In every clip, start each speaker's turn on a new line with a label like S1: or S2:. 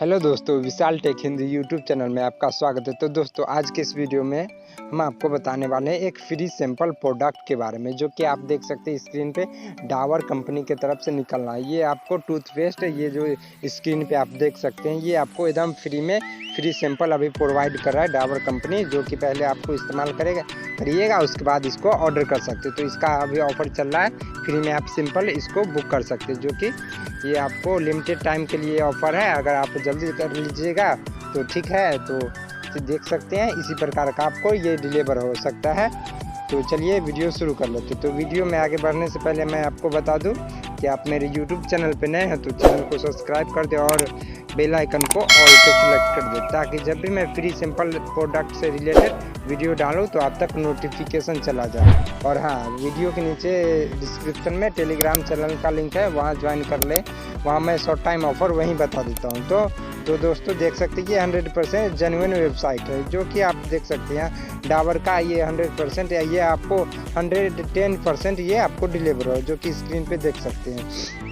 S1: Hello दोस्तों, विशाल take Hindi YouTube channel में आपका स्वागत है। तो दोस्तों, आज के इस वीडियो में हम आपको बताने वाले हैं एक फ्री सैंपल प्रोडक्ट के बारे में, जो कि आप देख सकते हैं स्क्रीन पे डाबर कंपनी की तरफ से निकलना है। ये आपको टूथपेस्ट, ये जो स्क्रीन पे आप देख सकते हैं, ये आपको एकदम फ्री में फ्री सैंपल अभी प्रोवाइड कर रहा है डाबर कंपनी, जो कि पहले आपको इस्तेमाल करिएगा, उसके बाद इसको ऑर्डर कर सकते हैं। तो इसका अभी ऑफर चल रहा है, फ्री में आप सिंपल इसको बुक कर सकते हैं, जो कि ये आपको लिमिटेड टाइम के लिए ऑफर है। अगर आप जल्दी कर लीजिएगा तो ठीक है। तो देख सकते हैं इसी प्रकार का आपको ये डिलीवर हो सकता है। तो चलिए वीडियो शुरू कर लेते। तो वीडियो में आगे बढ़ने से पहले मैं आपको बता दूं कि आप मेरे यूट्यूब चैनल पे नए हैं तो चैनल को सब्सक्राइब कर दें और बेल आइकन को ऑल पे सिलेक्ट कर दें, ताकि जब भी मैं फ्री सिंपल प्रोडक्ट से रिलेटेड वीडियो डालूं तो आप तक नोटिफिकेशन चला जाए। और हाँ, वीडियो के नीचे डिस्क्रिप्शन में टेलीग्राम चैनल का लिंक है, वहाँ ज्वाइन कर ले। वहाँ मैं शॉर्ट टाइम ऑफर वहीं बता देता हूँ। तो दोस्तों देख सकते हैं ये 100% जेन्युइन वेबसाइट है, जो कि आप देख सकते हैं डाबर का ये 100% है। ये आपको 110% ये आपको डिलीवर हो, जो कि स्क्रीन पे देख सकते हैं।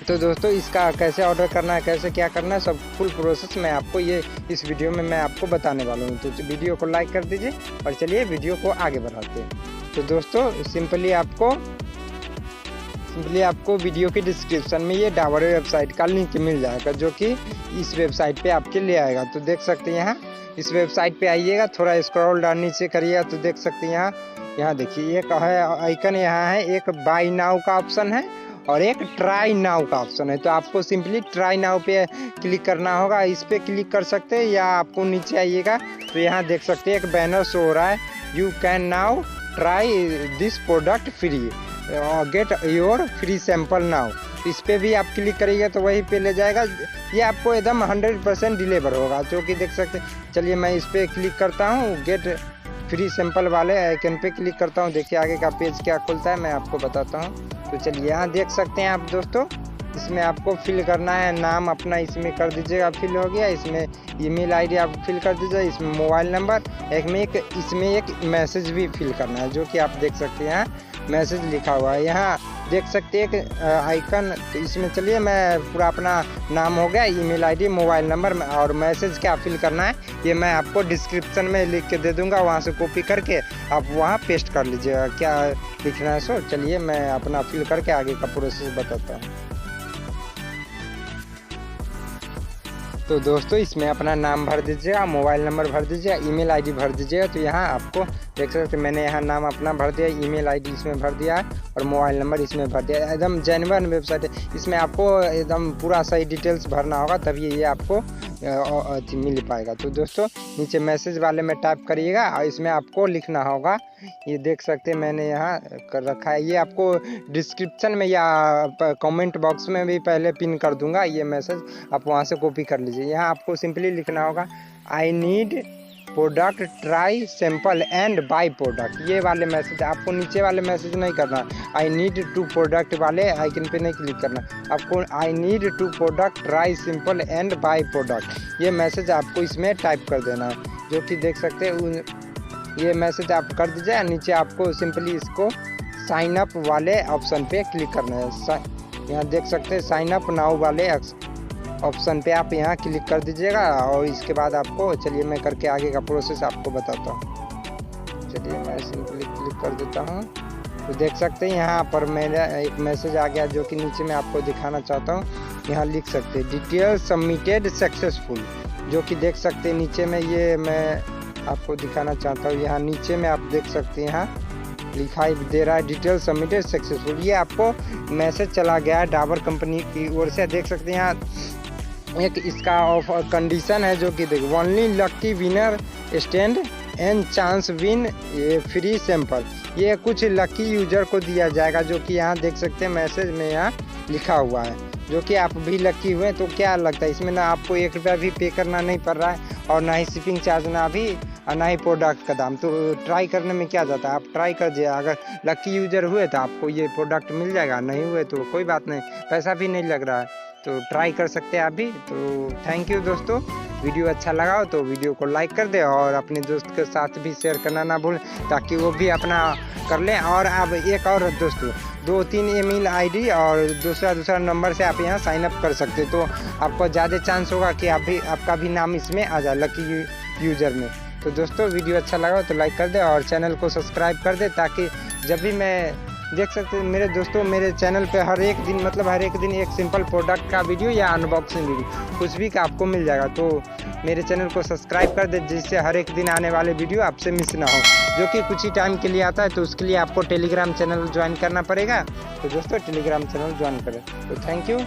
S1: तो दोस्तों, इसका कैसे ऑर्डर करना है, कैसे क्या करना है, सब फुल प्रोसेस मैं आपको ये इस वीडियो में मैं आपको बताने वाला हूँ। तो वीडियो को लाइक कर दीजिए और चलिए वीडियो को आगे बढ़ाते हैं। तो दोस्तों, सिंपली आपको वीडियो के डिस्क्रिप्शन में ये डाबर वेबसाइट का लिंक मिल जाएगा, जो कि इस वेबसाइट पे आपके ले आएगा। तो देख सकते हैं यहाँ इस वेबसाइट पे आइएगा, थोड़ा स्क्रॉल डाउन नीचे करिएगा तो देख सकते हैं यहाँ देखिए एक है आइकन, यहाँ है एक बाय नाउ का ऑप्शन है और एक ट्राई नाउ का ऑप्शन है। तो आपको सिंपली ट्राई नाउ पे क्लिक करना होगा, इस पे क्लिक कर सकते हैं, या आपको नीचे आइएगा तो यहाँ देख सकते हैं एक बैनर शो हो रहा है, you can now try this product free, get your free sample now. इस पे भी आप क्लिक करिएगा तो वही पे ले जाएगा। ये आपको एकदम 100% डिलीवर होगा, जो कि देख सकते हैं। चलिए मैं इस पे क्लिक करता हूँ, गेट फ्री सैंपल वाले आइकन पे क्लिक करता हूँ। देखिए आगे का पेज क्या खुलता है, मैं आपको बताता हूँ। तो चलिए यहाँ देख सकते हैं आप दोस्तों, इसमें आपको फिल करना है नाम अपना, इसमें कर दीजिएगा, फिल हो गया। इसमें ईमेल आईडी आप फिल कर दीजिए, इसमें मोबाइल नंबर, इसमें एक मैसेज भी फिल करना है, जो कि आप देख सकते हैं यहाँ मैसेज लिखा हुआ है। यहाँ देख सकते हैं एक आइकन, तो इसमें चलिए मैं पूरा अपना नाम हो गया, ईमेल आईडी, मोबाइल नंबर और मैसेज क्या फिल करना है ये मैं आपको डिस्क्रिप्शन में लिख के दे दूंगा, वहाँ से कॉपी करके आप वहाँ पेस्ट कर लीजिएगा क्या लिखना है। सो चलिए मैं अपना फिल करके आगे का प्रोसेस बताता हूँ। तो दोस्तों, इसमें अपना नाम भर दीजिएगा, मोबाइल नंबर भर दीजिएगा, ईमेल आईडी भर दीजिएगा। तो यहाँ आपको देख सकते हैं मैंने यहाँ नाम अपना भर दिया, ईमेल आईडी इसमें भर दिया और मोबाइल नंबर इसमें भर दिया। एकदम जेन्युइन वेबसाइट है, इसमें आपको एकदम पूरा सही डिटेल्स भरना होगा, तभी ये आपको मिल पाएगा। तो दोस्तों, नीचे मैसेज वाले में टाइप करिएगा और इसमें आपको लिखना होगा, ये देख सकते हैं मैंने यहाँ कर रखा है। ये आपको डिस्क्रिप्शन में या कमेंट बॉक्स में भी पहले पिन कर दूंगा ये मैसेज, आप वहाँ से कॉपी कर लीजिए। यहाँ आपको सिंपली लिखना होगा, I need product try sample and buy product. ये वाले मैसेज आपको नीचे वाले मैसेज नहीं करना, आई नीड टू प्रोडक्ट वाले आइकन पे नहीं क्लिक करना, आपको I need to product try simple and buy product ये मैसेज आपको इसमें टाइप कर देना है, जो कि देख सकते हैं ये मैसेज आप कर दीजिए। नीचे आपको सिंपली इसको साइन अप वाले ऑप्शन पे क्लिक करना है। यहाँ देख सकते हैं साइन अप नाउ वाले ऑप्शन पे आप यहाँ क्लिक कर दीजिएगा और इसके बाद आपको, चलिए मैं करके आगे का प्रोसेस आपको बताता हूँ। चलिए मैं सिंपली क्लिक कर देता हूँ। तो देख सकते हैं यहाँ पर मेरा एक मैसेज आ गया, जो कि नीचे मैं आपको दिखाना चाहता हूँ। यहाँ लिख सकते हैं डिटेल सबमिटेड सक्सेसफुल, जो कि देख सकते हैं नीचे में, ये मैं आपको दिखाना चाहता हूँ। यहाँ नीचे में आप देख सकते हैं यहाँ लिखाई दे रहा है डिटेल सबमिटेड सक्सेसफुल। ये आपको मैसेज चला गया है डाबर कंपनी की ओर से। देख सकते हैं यहाँ एक इसका ऑफर कंडीशन है, जो कि देखो, only lucky winner stand and chance win free sample. ये कुछ लकी यूजर को दिया जाएगा, जो कि यहाँ देख सकते हैं मैसेज में यहाँ लिखा हुआ है, जो कि आप भी लकी हुए। तो क्या लगता है इसमें, ना आपको 1 रुपया भी पे करना नहीं पड़ रहा है और ना ही शिपिंग चार्ज, ना ही प्रोडक्ट का दाम। तो ट्राई करने में क्या जाता है, आप ट्राई कर दीजिए। अगर लकी यूजर हुए तो आपको ये प्रोडक्ट मिल जाएगा, नहीं हुए तो कोई बात नहीं, पैसा भी नहीं लग रहा है, तो ट्राई कर सकते हैं आप भी। तो थैंक यू दोस्तों, वीडियो अच्छा लगा हो तो वीडियो को लाइक कर दे और अपने दोस्त के साथ भी शेयर करना ना भूलें, ताकि वो भी अपना कर लें। और अब एक और दोस्तों, 2-3 ईमेल आईडी और दूसरा नंबर से आप यहाँ साइन अप कर सकते हैं। तो आपको ज़्यादा चांस होगा कि आपका भी नाम इसमें आ जाए लकी यूज़र में। तो दोस्तों वीडियो अच्छा लगा तो लाइक कर दे और चैनल को सब्सक्राइब कर दे, ताकि जब भी मैं देख सकते हैं मेरे दोस्तों, मेरे चैनल पे हर एक दिन एक सिंपल प्रोडक्ट का वीडियो या अनबॉक्सिंग वीडियो कुछ भी का आपको मिल जाएगा। तो मेरे चैनल को सब्सक्राइब कर दे, जिससे हर एक दिन आने वाले वीडियो आपसे मिस ना हो, जो कि कुछ ही टाइम के लिए आता है। तो उसके लिए आपको टेलीग्राम चैनल ज्वाइन करना पड़ेगा। तो दोस्तों टेलीग्राम चैनल ज्वाइन करें। तो थैंक यू।